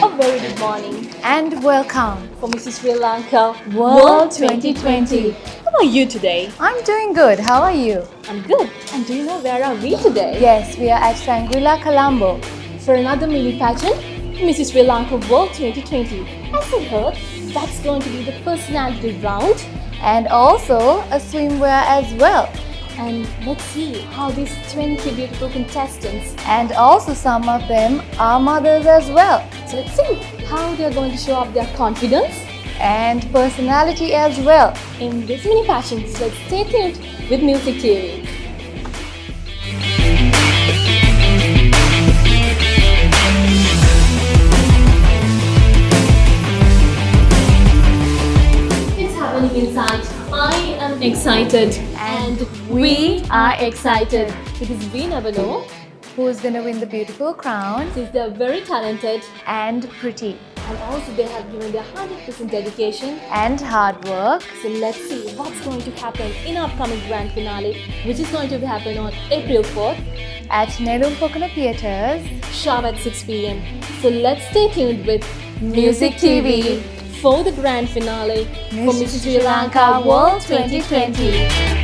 A very good morning and welcome for Mrs. Srilanka World 2020. How are you today? I'm doing good. How are you? I'm good. And do you know where are we today? Yes, we are at Shangri-La, Colombo. For another mini pageant, Mrs. Srilanka World 2020. As I heard, that's going to be the personality round. And also a swimwear as well. And let's see how these 20 beautiful contestants, And also some of them are mothers as well. so let's see how they're going to show up their confidence And personality as well. in this mini pageant. So let's stay tuned with Music TV. It's happening inside. I am excited And we are excited because we never know. Who's gonna win the beautiful crown? Since they're very talented And pretty. and also they have given their 100% dedication. And hard work. So let's see what's going to happen in our upcoming grand finale, which is going to happen on April 4th, At Nelum Coconut Theatres. sharp at 6 p.m. So let's stay tuned with Music TV for the grand finale for Miss Mrs. Sri Lanka World 2020.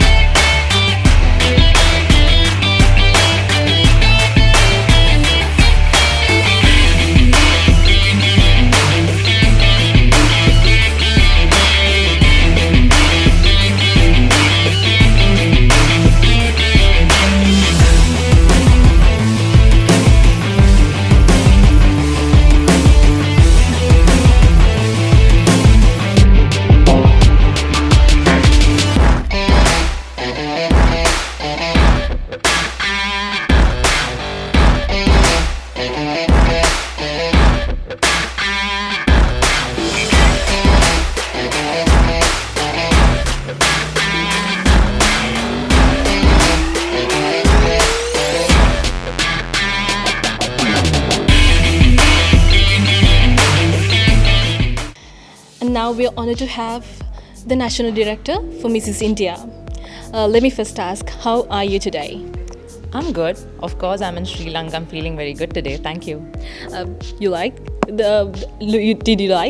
And now we are honored to have the National Director for Mrs. India. Let me first ask, how are you today? I'm good. Of course, I'm in Sri Lanka. I'm feeling very good today. Thank you. Did you like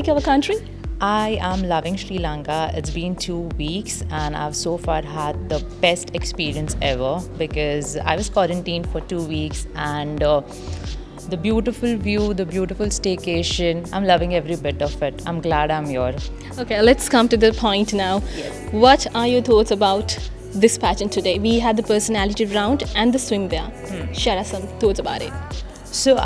our country? I am loving Sri Lanka. It's been 2 weeks and I've so far had the best experience ever because I was quarantined for 2 weeks and the beautiful view, the beautiful staycation, I'm loving every bit of it. I'm glad I'm here. Okay, let's come to the point now. Yes. What are your thoughts about this pageant today? We had the personality round and the swimwear. Share us some thoughts about it. So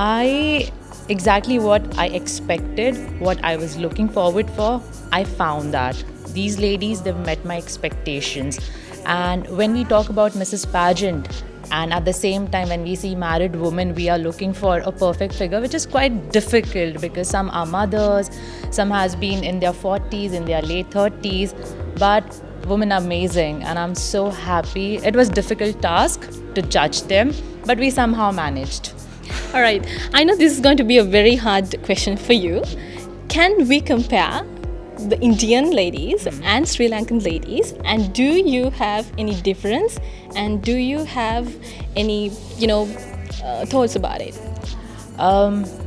exactly what I expected, what I was looking forward for, I found that. These ladies, they've met my expectations. And when we talk about Mrs. Pageant, and at the same time when we see married women, we are looking for a perfect figure, which is quite difficult because some are mothers, some has been in their 40s, in their late 30s, but women are amazing and I'm so happy. It was a difficult task to judge them, but we somehow managed. All right, I know this is going to be a very hard question for you. Can we compare the Indian ladies and Sri Lankan ladies, and do you have any difference, and do you have any thoughts about it?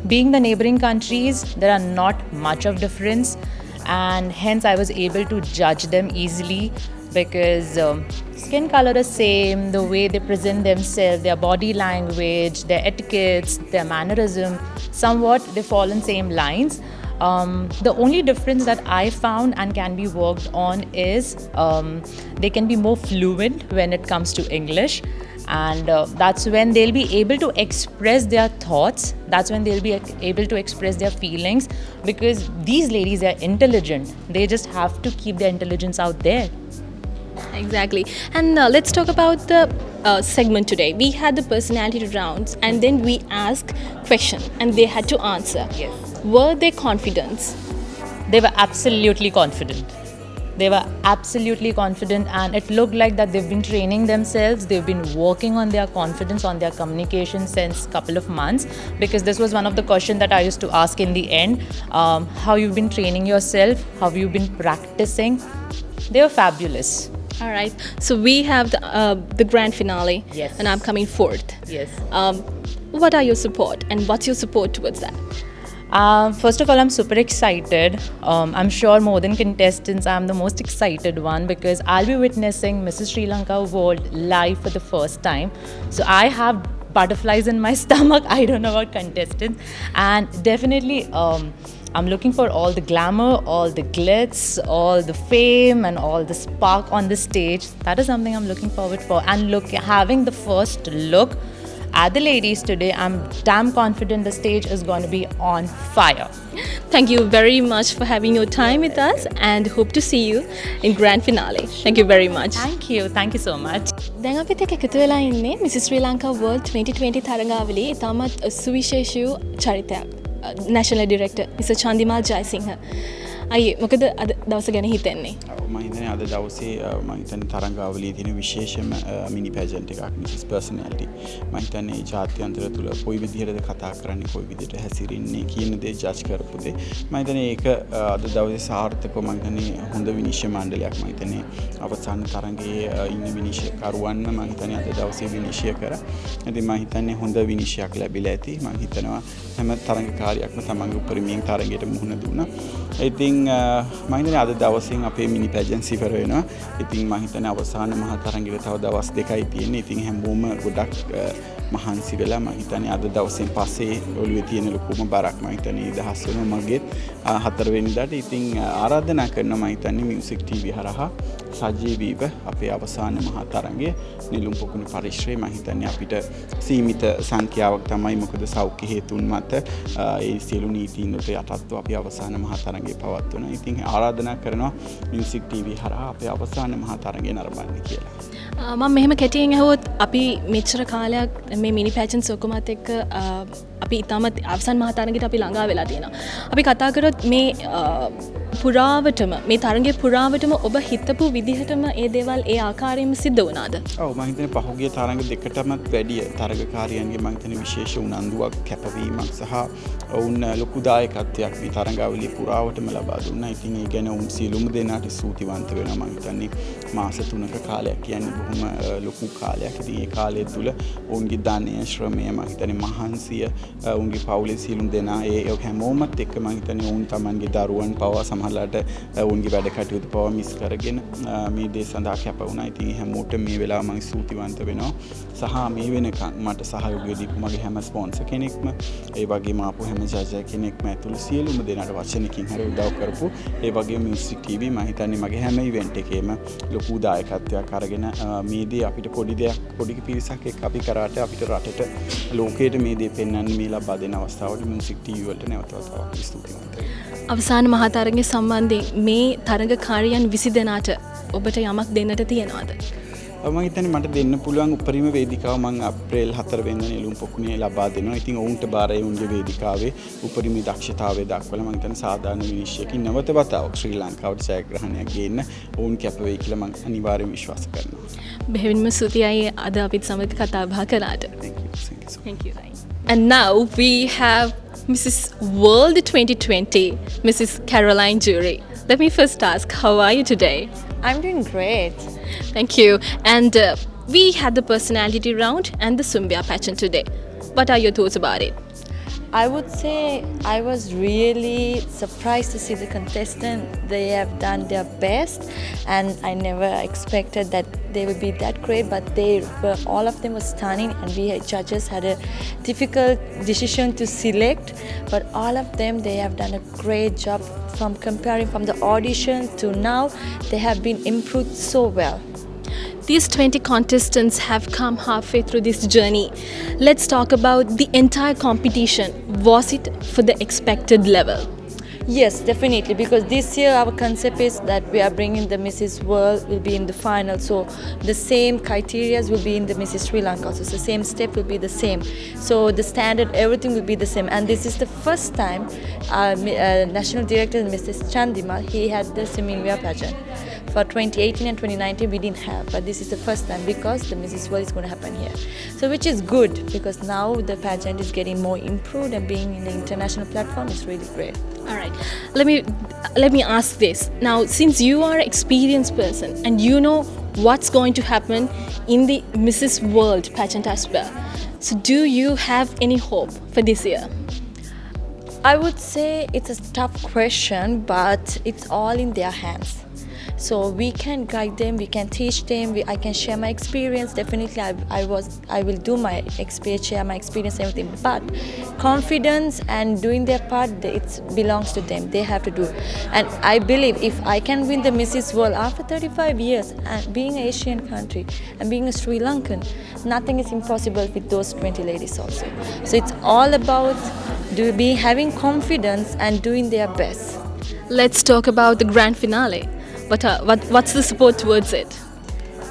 Being the neighboring countries, there are not much of difference and hence I was able to judge them easily because skin color is same, the way they present themselves, their body language, their etiquettes, their mannerism, somewhat they fall in same lines. The only difference that I found and can be worked on is they can be more fluent when it comes to English, and that's when they'll be able to express their thoughts, that's when they'll be able to express their feelings, because these ladies are intelligent, they just have to keep their intelligence out there. Exactly. And let's talk about the segment today. We had the personality rounds and then we asked question and they had to answer. Yes. Were they confident? They were absolutely confident. They were absolutely confident, and it looked like that they've been training themselves. They've been working on their confidence, on their communication since couple of months, because this was one of the questions that I used to ask in the end. How you've been training yourself, how you've been practicing. They were fabulous. All right. So we have the grand finale. Yes. And I'm coming fourth. Yes. What are your support and what's your support towards that? First of all, I'm super excited. I'm sure more than contestants, I'm the most excited one because I'll be witnessing Mrs. Sri Lanka World live for the first time. So I have butterflies in my stomach. I don't know about contestants. And definitely, I'm looking for all the glamour, all the glitz, all the fame, and all the spark on the stage. That is something I'm looking forward for. And having the first look at the ladies today, I'm damn confident the stage is going to be on fire. Thank you very much for having your time with us and hope to see you in grand finale. Thank you very much. Thank you. Thank you so much. දැන් අපිත් එක්ක එකතු වෙලා ඉන්නේ Mrs Sri Lanka world 2020 තරඟාවලියේ ඉතාමත් සුවිශේෂී වූ චරිතයක්. National director mister Chandimal Jayasinghe. අයියේ මොකද අද දවස ගැන හිතෙන්නේ? මම හිතන්නේ අද දවසේ මම හිතන්නේ තරඟාවලියේ තියෙන විශේෂම මිනි පැජන්ට් එකක් මිසස් පර්සනැලිටි. මම හිතන්නේ ජාත්‍යන්තර තුල කොයි විදිහටද කතා කරන්නේ කොයි විදිහට හැසිරෙන්නේ කියන දේ ජජ් කරපු දේ. මම හිතන්නේ ඒක අද දවසේ සාර්ථකව මම හිතන්නේ හොඳ විනිශ්චය මණ්ඩලයක් මම හිතන්නේ අවසාන තරඟයේ ඉන්න විනිශ්චයකරුවන්ම මම හිතන්නේ අද දවසේ විනිශ්චය කරා. ඉතින් මම හිතන්නේ හොඳ විනිශ්චයක් ලැබිලා ඇති. මම හිතනවා හැම තරඟකාරියෙක්ම තමන්ගේ උපරිමයෙන් තරඟයට මුහුණ දුන්නා. ඉතින් මම හිතන්නේ අද දවසෙන් අපේ මිනි පැජන්ට් ඉවර වෙනවා. ඉතින් මම හිතන්නේ අවසාන මහා තරඟයට තව දවස් දෙකයි තියෙන්නේ. ඉතින් හැමෝම ගොඩක් මහන්සි වෙලා මම හිතන්නේ අද දවසෙන් පස්සේ ඔළුවේ තියෙන ලොකුම බරක් මම හිතන්නේ දහස් වෙනවා මගේ 4 වෙනිදාට. ඉතින් ආරාධනා කරනවා මම හිතන්නේ මියුසික් ටීවී හරහා සජීවීව අපේ අවසාන මහා තරඟයේ නිලුම් පොකුණු පරිශ්‍රයේ මම හිතන්නේ අපිට සීමිත සංඛ්‍යාවක් තමයි මොකද සෞඛ්‍ය හේතුන් මත ඒ සියලු නීතීන් වලට යටත්ව අපි අවසාන මහා තරඟය පවත්වනවා. ඉතින් ආරාධනා කරනවා මියුසික් ටීවී හරහා අපේ අවසාන මහා තරඟය නරඹන්න කියලා. මම මෙහෙම කැටියෙන් අහුවොත් අපි මෙච්චර කාලයක් මේ මිනි පැජන්ට්ස් ඔක්කොමත් එක්ක අපි ඉතාමත් අවසන් මහා තරඟයට අපි ළඟා වෙලා තියෙනවා. අපි කතා කරොත් මේ පුරාවටම මේ තරඟයේ පුරාවටම ඔබ හිතපු විදිහටම ඒ දේවල් ඒ ආකාරයෙන්ම සිද්ධ වුණාද? ඔව් මම හිතන්නේ පහුගිය තරඟ දෙකටමත් වැඩිය තරඟකාරියන්ගේ මම හිතන්නේ විශේෂ උනන්දුවක් කැපවීමක් සහ ඔවුන් ලොකු දායකත්වයක් මේ තරඟාවලිය පුරාවටම ලබා දුන්නා. ඉතින් ඒ ගැන උන් සියලුම දෙනාට ස්තුතිවන්ත වෙනවා. මම හිතන්නේ මාස 3ක කාලයක් කියන්නේ බොහොම ලොකු කාලයක්. ඉතින් ඒ කාලය තුල ඔවුන්ගේ ධනය ශ්‍රමය මම හිතන්නේ මහන්සිය ඔවුන්ගේ පවුලේ සියලුම දෙනා ඒ හැමෝමත් එක්ක මම හිතන්නේ ඔවුන් Tamanගේ දරුවන් පවා සමහරලාට ඔවුන්ගේ වැඩ කටයුතු පවා මිස් කරගෙන මේ දේ සඳහා කැප වුණා. ඉතින් හැමෝටම මේ වෙලාව මම ස්තුතිවන්ත වෙනවා. සහ මේ වෙනකන් මට සහයෝගය දීපු මගේ හැම ස්පොන්සර් කෙනෙක්ම ඒ වගේම ආපු හැම ජජ් කෙනෙක්ම ඇතුළු සියලුම දෙනාට වචනකින් හරි උදව් කරපු ඒ වගේම මියුසික් ටීවී මම හිතන්නේ මගේ හැම ඉවෙන්ට් එකේම ලොකු දායකත්වයක් අරගෙන මේ දේ අපිට පොඩි පිරිසක් එක්ක අපි කරාට අපිට රටට ලෝකයට මේ දේ පෙන්වන්න මේ ලබා දෙන අවස්ථාවට මියුසික් ටීවී වලට නැවත වතාවක් ස්තුතිවන්ත වෙනවා. අවසාන මහා තරඟය සම්බන්ධයෙන් මේ තරඟකාරියන් 20 දෙනාට ඔබට යමක් දෙන්නට තියනවාද? මම හිතන්නේ මට දෙන්න පුළුවන් උපරිම වේදිකාව මම අප්‍රේල් 4 වෙනිදා නිලුම් පොකුණේ ලබා දෙනවා. ඉතින් ඔවුන්ට බාරයි උන්ගේ වේදිකාවේ උපරිම දක්ෂතාවය දක්වලා මම හිතන්නේ සාධාරණ විනිශ්චයකින් නැවත වතාවක් ශ්‍රී ලංකාවට ජයග්‍රහණයක් ගේන්න ඔවුන් කැප වෙයි කියලා මම අනිවාර්යයෙන් විශ්වාස කරනවා. බෙහෙවින්ම ස්තුතියි අද අපිත් සමග කතා බහ කළාට. Thank you. And now we have Mrs. World 2020, Mrs. Caroline Jury. Let me first ask, how are you today? I'm doing great. Thank you. And we had the personality round and the Sumbia pageant today. What are your thoughts about it? I would say I was really surprised to see the contestants. They have done their best, and I never expected that they would be that great. But all of them were stunning, and we judges had a difficult decision to select. But all of them, they have done a great job. From comparing from the audition to now, they have been improved so well. These 20 contestants have come halfway through this journey. Let's talk about the entire competition. Was it for the expected level? Yes, definitely, because this year our concept is that we are bringing the Mrs. World will be in the final, so the same criteria will be in the Mrs. Sri Lanka, so the same step will be the same, so the standard, everything will be the same. And this is the first time National Director Mrs. Chandimal, he had the Similia pageant. For 2018 and 2019 we didn't have, but this is the first time because the Mrs. World is going to happen here, so which is good because now the pageant is getting more improved and being in the international platform is really great. All right, let me ask this now, since you are an experienced person and you know what's going to happen in the Mrs. World pageant as well, so do you have any hope for this year? I would say it's a tough question, but it's all in their hands. So we can guide them, we can teach them. I can share my experience. Definitely, I will do my experience, share my experience, everything. But confidence and doing their part, it belongs to them. They have to do. And I believe if I can win the Mrs. World after 35 years, and being an Asian country and being a Sri Lankan, nothing is impossible with those 20 ladies also. So it's all about having confidence and doing their best. Let's talk about the grand finale. What's the support towards it?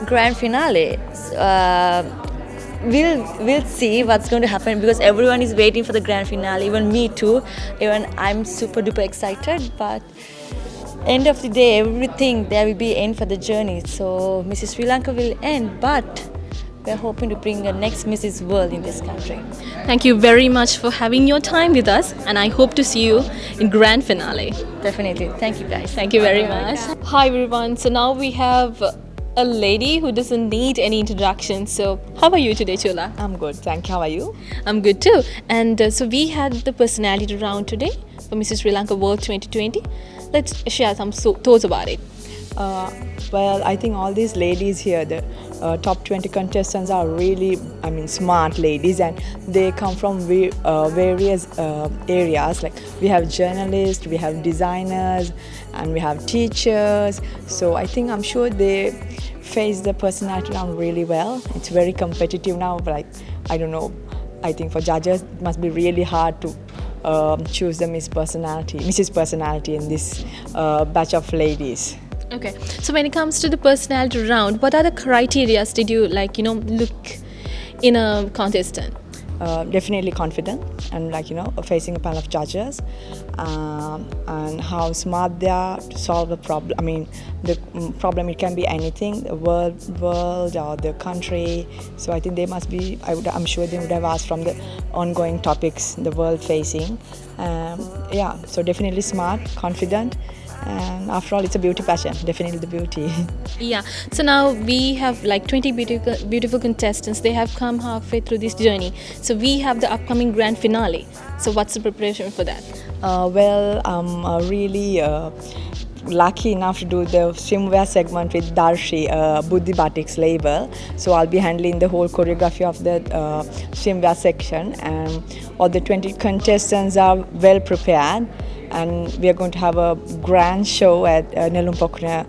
Grand finale. We'll see what's going to happen because everyone is waiting for the grand finale. Even me too. Even I'm super duper excited. But end of the day, everything there will be end for the journey. So Mrs. Sri Lanka will end, but we're hoping to bring a next Mrs. World in this country. Thank you very much for having your time with us, and I hope to see you in grand finale. Definitely. Thank you guys. Thank you very much. Hi everyone. So now we have a lady who doesn't need any introduction. So how are you today, Chola? I'm good, thank you. How are you? I'm good too. And so we had the personality round today for Mrs. Sri Lanka World 2020. Let's share some thoughts about it. Well, I think all these ladies here, the top 20 contestants are really, smart ladies, and they come from various areas. Like we have journalists, we have designers, and we have teachers. So I'm sure they face the personality round really well. It's very competitive now, but I don't know. I think for judges, it must be really hard to choose the Mrs. Personality in this batch of ladies. Okay, so when it comes to the personality round, what are the criteria did you look in a contestant? Definitely confident and facing a panel of judges, and how smart they are to solve the problem. The problem, it can be anything, the world or the country. So I think they must be, I'm sure they would have asked from the ongoing topics the world facing. So definitely smart, confident. And after all, it's a beauty pageant, definitely the beauty. Yeah, so now we have 20 beautiful contestants. They have come halfway through this journey. So we have the upcoming grand finale. So what's the preparation for that? Well, I'm really lucky enough to do the swimwear segment with Darshi, Buddhi Batik's label. So I'll be handling the whole choreography of the swimwear section, and all the 20 contestants are well prepared. And we are going to have a grand show at Nelumpokuna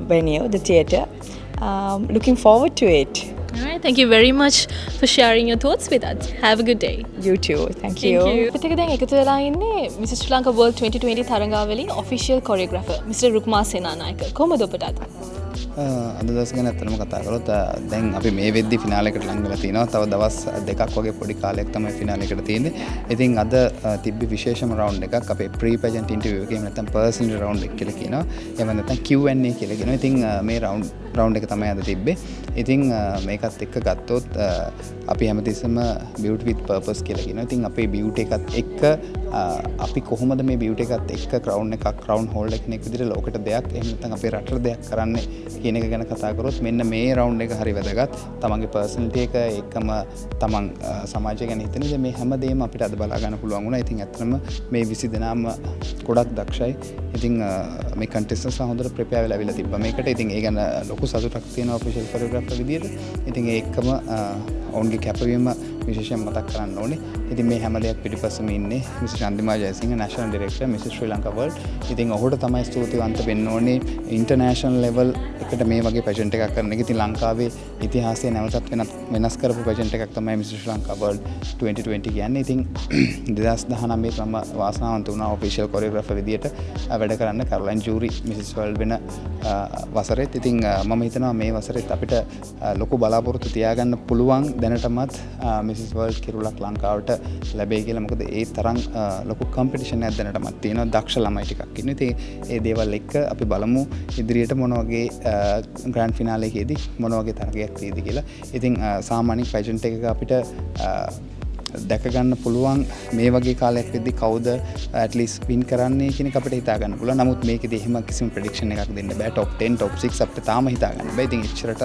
venue, the theatre. Looking forward to it. All right, thank you very much for sharing your thoughts with us. Have a good day. You too. Thank you. අපිට දැන් එකතු වෙලා ඉන්නේ Mrs. Sri Lanka World 2020 තරඟාවලියේ official choreographer Mr. Rukma Senanayaka. කොහොමද ඔබට අද? අද දවස් ගැන ඇත්තටම කතා කරොත් දැන් අපි මේ වෙද්දි ෆිනාල් එකට ලං වෙලා තිනවා. තව දවස් දෙකක් වගේ පොඩි කාලයක් තමයි ෆිනාල් එකට තියෙන්නේ. ඉතින් අද තිබ්බි විශේෂම රවුන්ඩ් එකක් අපේ ප්‍රී පැජන්ට් ඉන්ටර්විව් එකේ නැත්නම් පර්සනල් රවුන්ඩ් එක කියලා කියනවා. එහෙම නැත්නම් Q&A කියලා කියනවා. ඉතින් මේ රවුන්ඩ් එක තමයි අද තිබ්බේ. ඉතින් මේකත් එක්ක ගත්තොත් අපි හැමතිස්සෙම beauty with purpose කියලා කියනවා. ඉතින් අපේ beauty එකත් එක්ක අපි කොහොමද මේ beauty එකත් එක්ක crown එකක් crown holder කෙනෙක් විදිහට ලෝකෙට දෙයක් එහෙම නැත්නම් අපේ රටට දෙයක් කරන්නේ කියන එක ගැන කතා කරොත් මෙන්න මේ රවුන්ඩ් එක හරි වැදගත්. තමන්ගේ පර්සනැලිටි එක එක්කම තමන් සමාජය ගැන හිතන ඉතින් මේ හැමදේම අපිට අද බලා ගන්න පුළුවන් වුණා. ඉතින් ඇත්තටම මේ 20 දෙනාම ගොඩක් දක්ෂයි. ඉතින් මේ කන්ටෙස්ටන්ට්ස් හොඳට ප්‍රිපෙයාර් වෙලා අවිලා තිබ්බා මේකට. ඉතින් ඒ ගැන ලොකු සතුටක් තියෙනවා ඔෆිෂල් කොරියෝග්‍රාෆර් විදියට. ඉතින් ඒ එක්කම ඔවුන්ගේ කැපවීම විශේෂයෙන් මතක් කරන්න ඕනේ. ඉතින් මේ හැම දෙයක් පිටිපස්සම ඉන්නේ මිස් චන්දිමා Jayasinghe national director Mrs. Sri Lanka World. ඉතින් ඔහුට තමයි ස්තුතිවන්ත වෙන්න ඕනේ international level එකට මේ වගේ pageant එකක් කරන එක. ඉතින් ලංකාවේ ඉතිහාසයේ නැවතත් වෙනස් කරපු pageant එකක් තමයි Mrs. Sri Lanka World 2020 කියන්නේ. ඉතින් 2019 මම වාසනාවන්ත වුණා official choreographer විදියට වැඩ කරන්න කැරොලයින් ජූරි Mrs. World වෙන වසරෙත්. ඉතින් මම හිතනවා මේ වසරෙත් අපිට ලොකු බලාපොරොත්තු තියාගන්න පුළුවන් දැනටමත් Mrs. World කිරුලක් ලංකාවට ලැබෙයි කියලා. මොකද ඒ තරම් ලොකු කම්පිටිෂන් එකක් දැනටමත් තියෙනවා. දක්ෂ ළමයි ටිකක් ඉන්නේ. ඉතින් ඒ දේවල් එක්ක අපි බලමු ඉදිරියට මොන වගේ ග්‍රෑන්ඩ් ෆිනාලේ එකේදී මොන වගේ තරගයක් තියෙද කියලා. ඉතින් සාමාන්‍ය පැජන්ට් එකක අපිට දැක ගන්න පුළුවන් මේ වගේ කාලයක් වෙද්දී කවුද at least win කරන්නේ කියන එක අපිට හිතා ගන්න පුළුවන්. නමුත් මේකෙදි එහෙම කිසිම prediction එකක් දෙන්න බෑ. top 10 top 6 අපිට තාම හිතා ගන්න බෑ. ඉතින් එච්චරට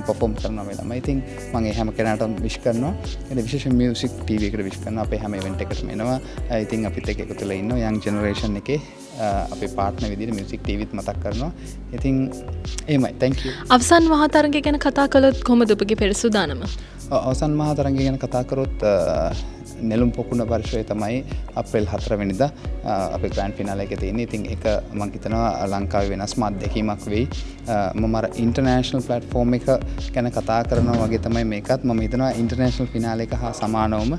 perform කරනවා මේ ළමයි. ඉතින් මම ඒ හැම කෙනාටම wish කරනවා. ඒ විශේෂ music TV එකට wish කරනවා. අපේ හැම event එකකටම එනවා. ඉතින් අපිත් එක්ක එකතු වෙලා ඉන්නවා young generation එකේ අපේ partner විදිහට music TVත් මතක් කරනවා. ඉතින් එහෙමයි. thank you. අවසන් මහා තරඟය ගැන කතා කළොත් කොහොමද ඔබගේ පෙර සූදානම? අවසන් මහා තරඟය ගැන කතා කරොත් නෙළුම් පොකුණ වර්ෂය තමයි අප්‍රේල් 4 වෙනිදා අපේ ග්‍රෑන්ඩ් ෆිනාලේ එකේ තියෙන්නේ. ඉතින් ඒක මම හිතනවා ලංකාවේ වෙනස්ම අත්දැකීමක් වෙයි. මම අර ඉන්ටර්නැෂනල් ප්ලැට්ෆෝම් එක ගැන කතා කරනවා වගේ තමයි මේකත්. මම හිතනවා ඉන්ටර්නැෂනල් ෆිනාලේ එක හා සමානවම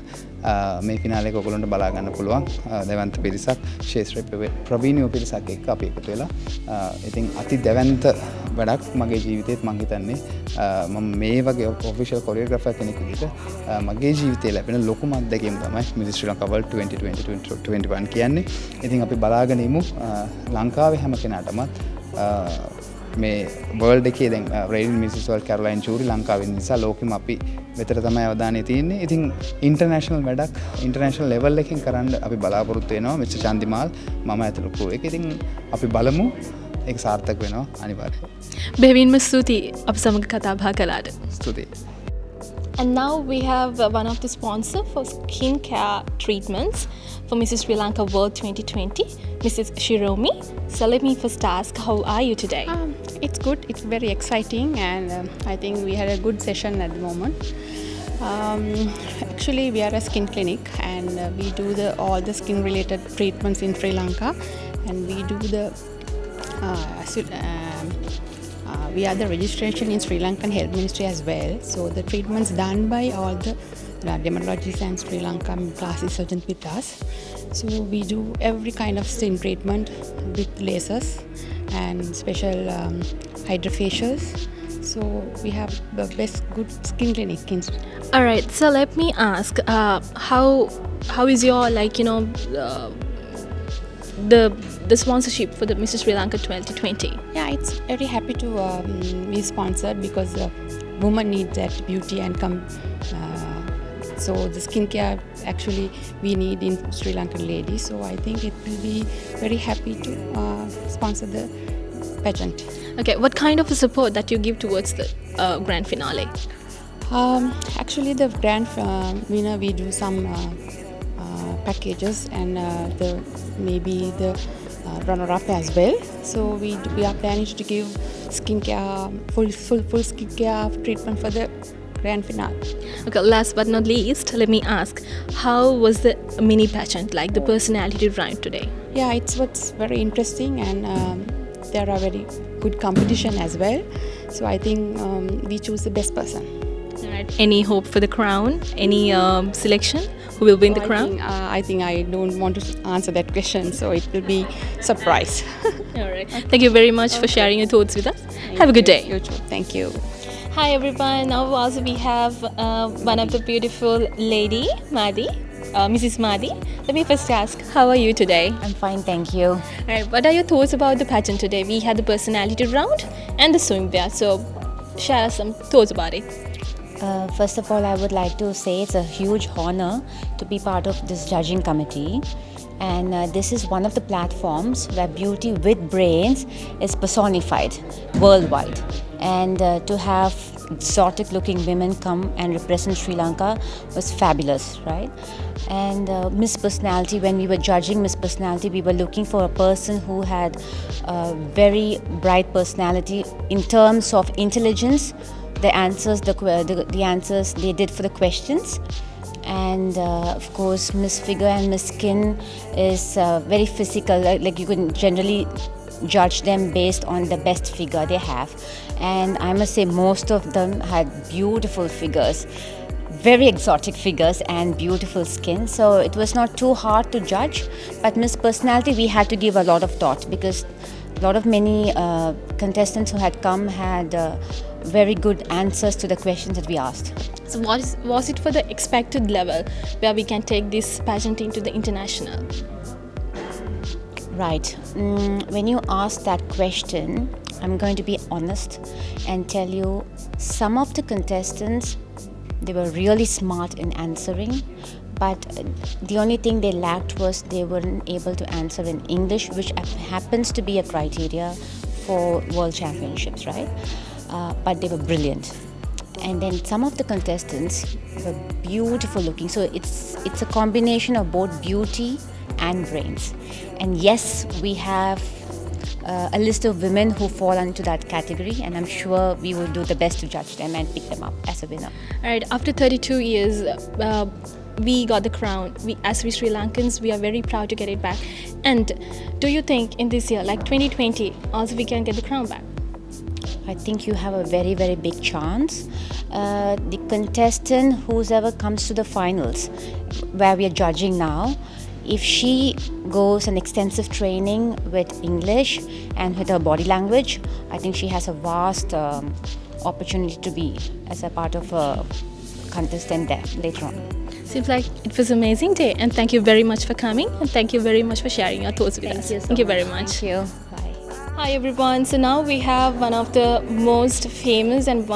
මේ ෆිනාලේ එක ඔයගොල්ලන්ට බලා ගන්න පුළුවන්. දෙවන්ත පිරිසක් ශේෂ්ත්‍ර ප්‍රවීණයෝ පිරිසක් එක්ක අපි එකතු වෙලා ඉතින් අති දෙවන්ත වැඩක් මගේ ජීවිතේත් මම හිතන්නේ මම මේ වගේ ඔෆිෂල් කොරියෝග්‍රාෆර් කෙනෙක් විදිහට මගේ ජීවිතේ ලැබෙන ලොකුම අත්දැකීම තමයි Music Sri Lanka World 2020-2021 කියන්නේ. ඉතින් අපි බලාගෙන ඉමු ලංකාවේ හැම කෙනාටමත් මේ වර්ල්ඩ් එකේ දැන් රේඩින් මිසිස් වර්ල්ඩ් කැරොලයින් ජූරි ලංකාවේ නිසා ලෝකෙම අපි මෙතන තමයි අවධානය තියෙන්නේ. ඉතින් ඉන්ටර්නැෂනල් වැඩක් ඉන්ටර්නැෂනල් ලෙවල් එකකින් කරන්න අපි බලාපොරොත්තු වෙනවා මිස්ටර් චන්දිමාල් මම ඇතුළු ක්‍රූ එක. ඉතින් අපි බලමු ඒක සාර්ථක වෙනවා අනිවාර්යයෙන්. බෙහෙවින්ම ස්තුතියි අප සමග කතා බහ කළාට. ස්තුතියි. And now we have one of the sponsor for skincare treatments for Mrs. Sri Lanka World 2020, Mrs. Shiromi. So let me first ask, how are you today? It's good. It's very exciting, and I think we had a good session at the moment. Actually, we are a skin clinic, and we do all the skin-related treatments in Sri Lanka, and we do the we are the registration in Sri Lankan Health Ministry as well. So the treatments done by all the dermatologists and Sri Lankan plastic surgeons with us. So we do every kind of skin treatment with lasers and special hydrofacials. So we have the best good skin clinic in. All right. So let me ask, how is your the sponsorship for the Mrs. Sri Lanka 2020? Yeah, it's very happy to be sponsored because women need that beauty and so the skincare actually we need in Sri Lankan ladies. So I think it will be very happy to sponsor the pageant. Okay, what kind of a support that you give towards the grand finale? Actually, the grand winner we do some packages and maybe the runner-up as well. So we are planning to give skincare full skincare treatment for the grand finale. Okay, last but not least, let me ask, how was the mini pageant, like the personality round today? Yeah, what's very interesting, and there are very good competition as well. So I think we choose the best person. All right. Any hope for the crown? Any selection? Who will win the crown? I think I don't want to answer that question, so it will be surprise. All right. Thank you very much for sharing your thoughts with us. Have a good day. You too. Thank you. Hi everyone. Now also we have one of the beautiful lady, Madhi, Mrs. Madhi. Let me first ask, how are you today? I'm fine, thank you. All right. What are your thoughts about the pageant today? We had the personality round and the swimwear. So share us some thoughts about it. First of all, I would like to say it's a huge honor to be part of this judging committee. And this is one of the platforms where beauty with brains is personified worldwide. And to have exotic looking women come and represent Sri Lanka was fabulous, right? And Miss Personality, when we were judging Miss Personality, we were looking for a person who had a very bright personality in terms of intelligence, the answers they did for the questions, and of course Miss Figure and Miss Skin is very physical, like you can generally judge them based on the best figure they have, and I must say most of them had beautiful figures, very exotic figures and beautiful skin, so it was not too hard to judge. But Miss Personality, we had to give a lot of thought because a lot of many contestants who had come had very good answers to the questions that we asked. So was it for the expected level where we can take this pageant into the international? Right. When you ask that question, I'm going to be honest and tell you some of the contestants, they were really smart in answering, but the only thing they lacked was they weren't able to answer in English, which happens to be a criteria for World Championships, right? But they were brilliant. And then some of the contestants were beautiful looking. So it's a combination of both beauty and brains. And yes, we have a list of women who fall into that category, and I'm sure we will do the best to judge them and pick them up as a winner. All right, after 32 years, we got the crown. As we Sri Lankans, we are very proud to get it back. And do you think in this year, like 2020, also we can get the crown back? I think you have a very, very big chance. The contestant whoever comes to the finals, where we are judging now, if she goes an extensive training with English and with her body language, I think she has a vast opportunity to be as a part of a contestant there later on. Seems like it was an amazing day, and thank you very much for coming, and thank you very much for sharing your thoughts with us. Thank you very much. Thank you. Bye. Hi everyone. So now we have one of the most famous and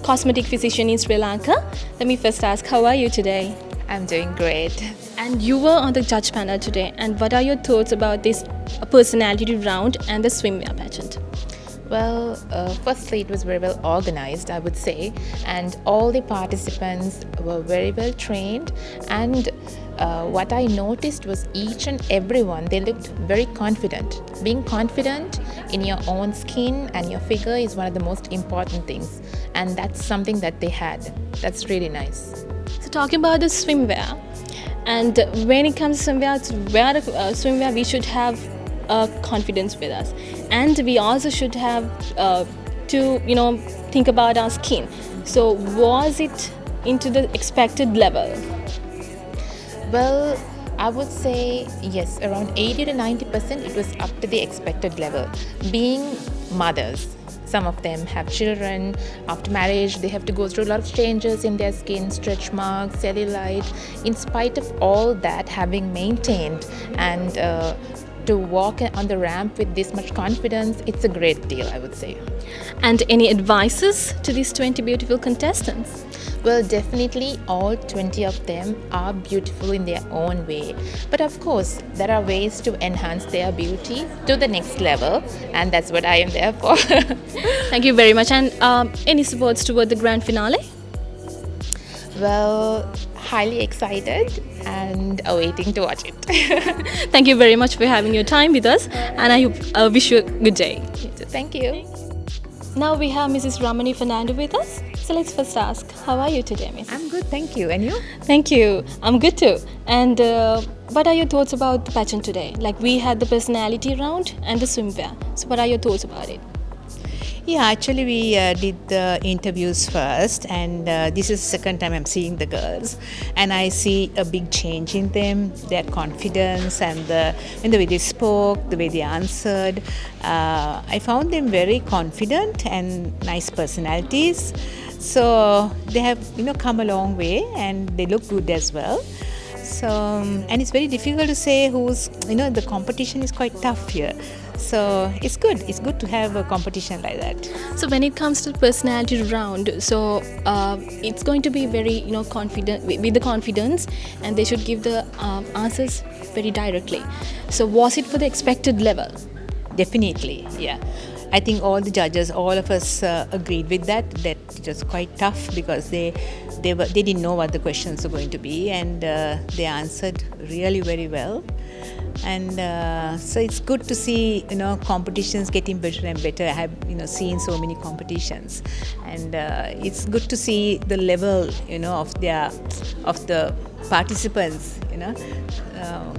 cosmetic physician in Sri Lanka. Let me first ask, how are you today? I'm doing great. And you were on the judge panel today. And what are your thoughts about this personality round and the swimwear pageant? Well, firstly, it was very well organized, I would say, and all the participants were very well trained. And what I noticed was each and everyone, they looked very confident. Being confident in your own skin and your figure is one of the most important things, and that's something that they had. That's really nice. So talking about the swimwear, and when it comes to swimwear, we should have confidence with us, and we also should have to think about our skin. So was it into the expected level? Well, I would say yes, around 80 to 90% it was up to the expected level. Being mothers, some of them have children. After marriage, they have to go through a lot of changes in their skin, stretch marks, cellulite. In spite of all that, having maintained and to walk on the ramp with this much confidence, it's a great deal, I would say. And any advices to these 20 beautiful contestants? Well, definitely all 20 of them are beautiful in their own way. But of course, there are ways to enhance their beauty to the next level, and that's what I am there for. Thank you very much. And any supports toward the grand finale? Well, highly excited and awaiting to watch it. Thank you very much for having your time with us, and I wish you a good day. Thank you. Now we have Mrs. Ramani Fernando with us. So let's first ask, how are you today, Miss? I'm good, thank you. And you? Thank you. I'm good too. And what are your thoughts about the pageant today? Like, we had the personality round and the swimwear. So what are your thoughts about it? Yeah, actually we did the interviews first, and this is the second time I'm seeing the girls, and I see a big change in them, their confidence and the way they spoke, the way they answered. I found them very confident and nice personalities. So they have come a long way, and they look good as well. So and it's very difficult to say who's the competition is quite tough here. So it's good to have a competition like that. So when it comes to the personality round, so it's going to be very confident, with the confidence, and they should give the answers very directly. So was it for the expected level? Definitely, yeah. I think all the judges, all of us agreed with that it was quite tough, because they didn't know what the questions were going to be, and they answered really very well. And so it's good to see competitions getting better and better. I have seen so many competitions, and it's good to see the level of the participants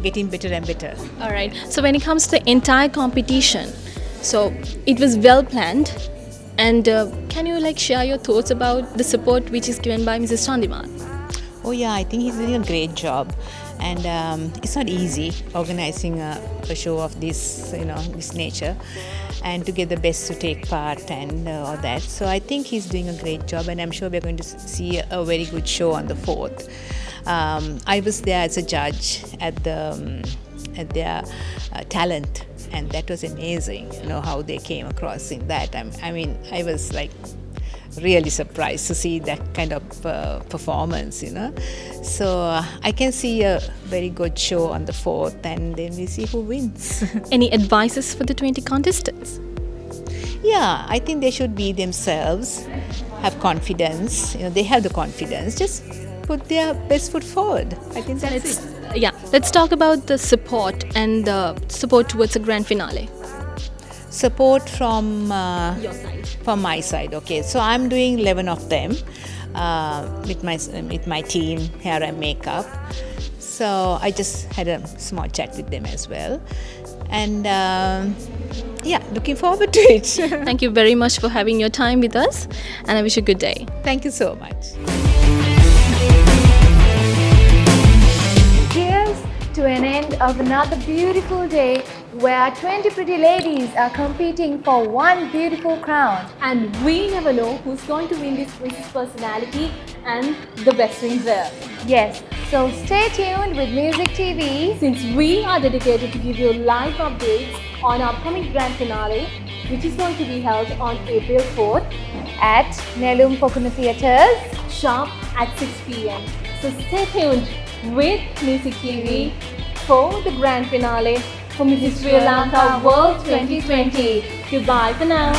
getting better and better. All right. So when it comes to the entire competition, so it was well planned, and can you share your thoughts about the support which is given by Mrs. Chandimal? Oh yeah, I think he's doing a great job, and it's not easy organizing a show of this this nature, and to get the best to take part and all that. So I think he's doing a great job, and I'm sure we're going to see a very good show on the 4th. I was there as a judge at their talent, and that was amazing. How they came across in that. I mean, I was really surprised to see that kind of performance, you know. So I can see a very good show on the 4th, and then we see who wins. Any advices for the 20 contestants? Yeah, I think they should be themselves, have confidence. You know, they have the confidence. Just put their best foot forward. I think that's it. Yeah, let's talk about the support and the support towards the grand finale. Support from Your side. from my side. Okay, so I'm doing 11 of them with my team, hair and makeup. So I just had a small chat with them as well, and yeah, looking forward to it. Thank you very much for having your time with us, and I wish you a good day. Thank you so much. Cheers to an end of another beautiful day where 20 pretty ladies are competing for one beautiful crown. And we never know who's going to win this Mrs. Personality and the best winner. Yes, so stay tuned with Music TV Since we are dedicated to give you live updates on our upcoming grand finale, which is going to be held on April 4th at Nelum Pokuna Theatres. sharp at 6 p.m. So stay tuned with Music TV for the grand finale for Mrs. Sri Lanka World 2020. Goodbye for now.